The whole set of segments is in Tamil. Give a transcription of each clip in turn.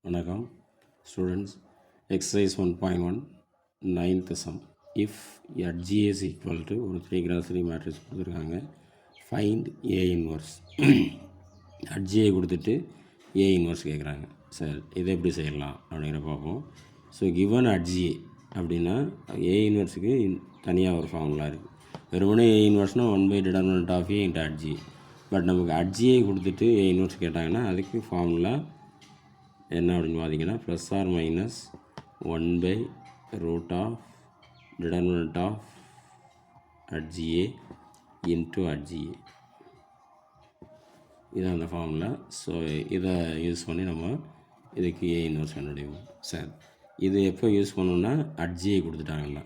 வணக்கம் students. Exercise 1.1 9th sum. If G is equal to ஒரு 3x3 மேட்ரிக்ஸ் கொடுத்துருக்காங்க. Find A inverse. G கொடுத்துட்டு ஏ இன்வர்ஸ் கேட்குறாங்க. சரி, இதை எப்படி செய்யலாம் அப்படிங்கிற பார்ப்போம். ஸோ கிவன் G அப்படின்னா ஏ இன்வர்ஸுக்கு தனியாக ஒரு ஃபார்முலா இருக்குது. வெறுமனே ஏ இன்வர்ஸ்னால் 1/determinant of A into G. But நமக்கு G கொடுத்துட்டு ஏ இன்வர்ஸ் கேட்டாங்கன்னா அதுக்கு ஃபார்முலா என்ன அப்படின்னு பார்த்தீங்கன்னா plus or minus 1/√of determinant of GA into GA. இதான் அந்த ஃபார்முலா. ஸோ இதை யூஸ் பண்ணி நம்ம இதுக்கு ஏ இன்வர்ஸ் கண்டுபிடிப்போம். சார், இது எப்போ யூஸ் பண்ணணும்னா GA கொடுத்துட்டாங்கல்ல.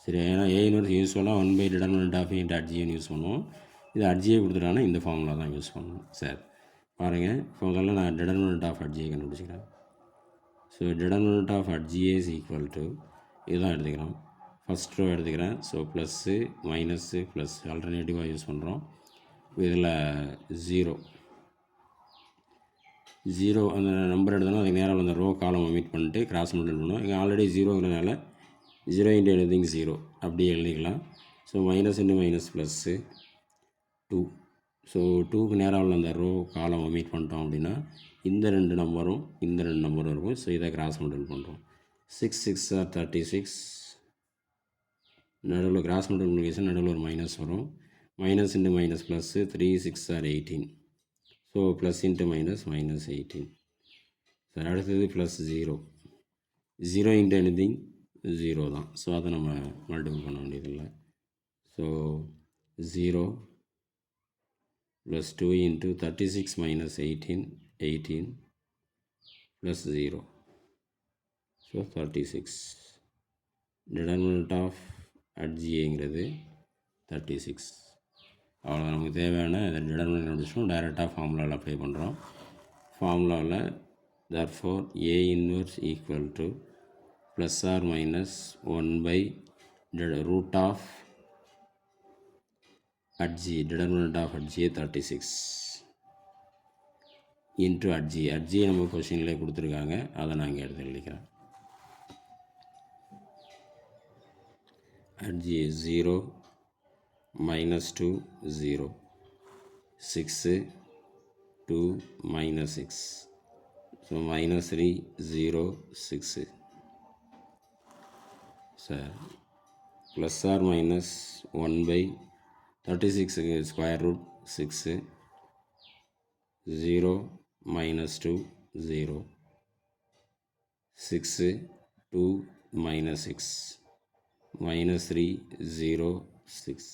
சரி, ஏன்னா ஏ இன்வர்ஸ் யூஸ்வலாக 1/determinant of A into GAன்னு யூஸ் பண்ணுவோம். இது GA கொடுத்துட்டாங்கன்னா இந்த ஃபார்முலா தான் யூஸ் பண்ணணும். சார் பாருங்கள், இப்போ முதல்ல நான் determinant of GA கண்டுபிடிச்சிக்கிறேன். So determinant of GA is equal to இதுதான் எடுத்துக்கிறோம். ஃபஸ்ட் ரோ எடுத்துக்கிறேன். ஸோ ப்ளஸ்ஸு மைனஸ்ஸு ப்ளஸ் ஆல்டர்னேட்டிவாக யூஸ் பண்ணுறோம். இதில் ஜீரோ அந்த நம்பர் எடுத்தோன்னா அதுக்கு நேராக அந்த ரோ காலம் ஒமிட் பண்ணிட்டு கிராஸ் மல்டிபிள் பண்ணுவோம். இங்கே ஆல்ரெடி ஜீரோங்கிறதுனால 0 இன்ட்டு எனிதிங் 0 அப்படியே எழுதிக்கலாம். So minus into minus plus 2. So 2க்கு நேராக உள்ள அந்த ரோ காலம் ஒமிட் பண்ணிட்டோம் அப்படின்னா இந்த ரெண்டு நம்பரும் இருக்கும். ஸோ இதை கிராஸ் மல்டிபிள் பண்ணுறோம். 6 6 ஆர் 36. நடுவில் கிராஸ் மல்டிபிளிகேஷன் நடுவில் ஒரு மைனஸ் வரும். Minus into minus plus 3 6 or 18. So plus into minus minus 18. Sir அடுத்தது ப்ளஸ் 0 இன்ட்டு எனிதிங் 0 தான். ஸோ அதை நம்ம மல்டிபிள் பண்ண வேண்டியதில்லை. So 0 plus 2 into 36 minus 18 plus 0. So 36. Determinant of GAங்கிறது 36. அவ்வளோ நமக்கு தேவையான determinant கண்டுபிடிச்சோம். டைரெக்டாக ஃபார்முலாவில் அப்ளை பண்ணுறோம். ஃபார்முலாவில் therefore A inverse equal to plus or minus 1/√of G, determinant of G 36 into G நம்ம கொஷின்லேயே கொடுத்துருக்காங்க. அதை நான் இங்கே எடுத்து எழுதிக்கிறேன். G 0 minus 2 0 6 2 minus 6. So minus 3 0 6. Sir plus or minus 1/36 square root 6 0 minus 2 0 6 2 minus 6 minus 3 0 6.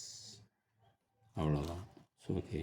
அவ்வளோதான். ஓகே.